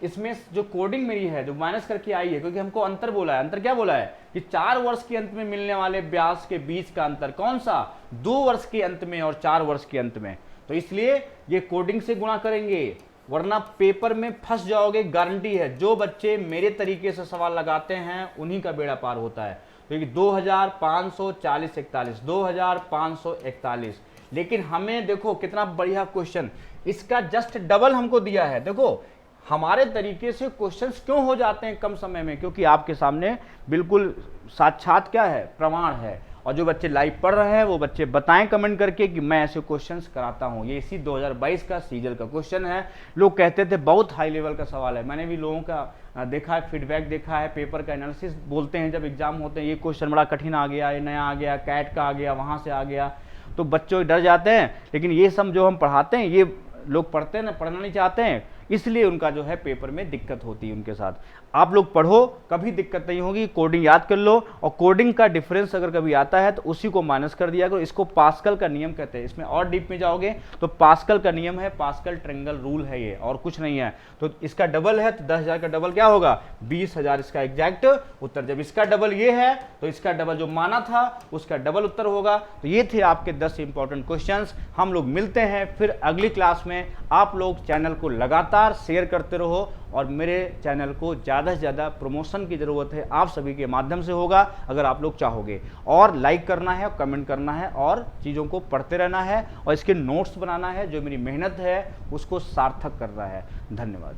इसमें जो कोडिंग मेरी है जो माइनस करके आई है, क्योंकि हमको अंतर बोला है, अंतर क्या बोला है कि 4 वर्ष के अंत में मिलने वाले ब्याज के बीच का अंतर कौन सा, 2 वर्ष के अंत में और 4 वर्ष के अंत में। तो इसलिए ये कोडिंग से गुणा करेंगे, वरना पेपर में फंस जाओगे, गारंटी है। जो बच्चे मेरे तरीके से सवाल लगाते हैं उन्हीं का बेड़ा पार होता है। तो 2540 41, 2541, लेकिन हमें देखो कितना बढ़िया क्वेश्चन, इसका जस्ट डबल हमको दिया है। देखो हमारे तरीके से क्वेश्चंस क्यों हो जाते हैं कम समय में, क्योंकि आपके सामने बिल्कुल साक्षात क्या है, प्रमाण है। और जो बच्चे लाइव पढ़ रहे हैं वो बच्चे बताएं कमेंट करके कि मैं ऐसे क्वेश्चंस कराता हूं। ये इसी 2022 का सीजल का क्वेश्चन है। लोग कहते थे बहुत हाई लेवल का सवाल है, मैंने भी लोगों का देखा है, फीडबैक देखा है, पेपर का एनालिसिस बोलते हैं जब एग्जाम होते हैं, ये क्वेश्चन बड़ा कठिन आ गया, ये नया आ गया, कैट का आ गया, वहां से आ गया, तो बच्चों डर जाते हैं। लेकिन ये सब जो हम पढ़ाते हैं, ये लोग पढ़ते हैं ना, पढ़ना नहीं चाहते हैं, इसलिए उनका जो है पेपर में दिक्कत होती है उनके साथ। आप लोग पढ़ो, कभी दिक्कत नहीं होगी, कोडिंग याद कर लो, और कोडिंग का डिफरेंस अगर कभी आता है तो उसी को माइनस कर दिया करो। इसको पास्कल का नियम कहते हैं। इसमें और डीप में जाओगे तो पास्कल का नियम है, पास्कल ट्रायंगल रूल है ये, और कुछ नहीं है। तो इसका डबल है तो 10,000 का डबल क्या होगा, 20,000 इसका एग्जैक्ट उत्तर। जब इसका डबल ये है तो इसका डबल जो माना था उसका डबल उत्तर होगा। तो ये थे आपके 10 इंपॉर्टेंट क्वेश्चंस। हम लोग मिलते हैं फिर अगली क्लास में। आप लोग चैनल को लगातार शेयर करते रहो, और मेरे चैनल को ज़्यादा से ज़्यादा प्रमोशन की ज़रूरत है, आप सभी के माध्यम से होगा अगर आप लोग चाहोगे। और लाइक करना है, कमेंट करना है, और चीज़ों को पढ़ते रहना है, और इसके नोट्स बनाना है। जो मेरी मेहनत है उसको सार्थक करना है। धन्यवाद।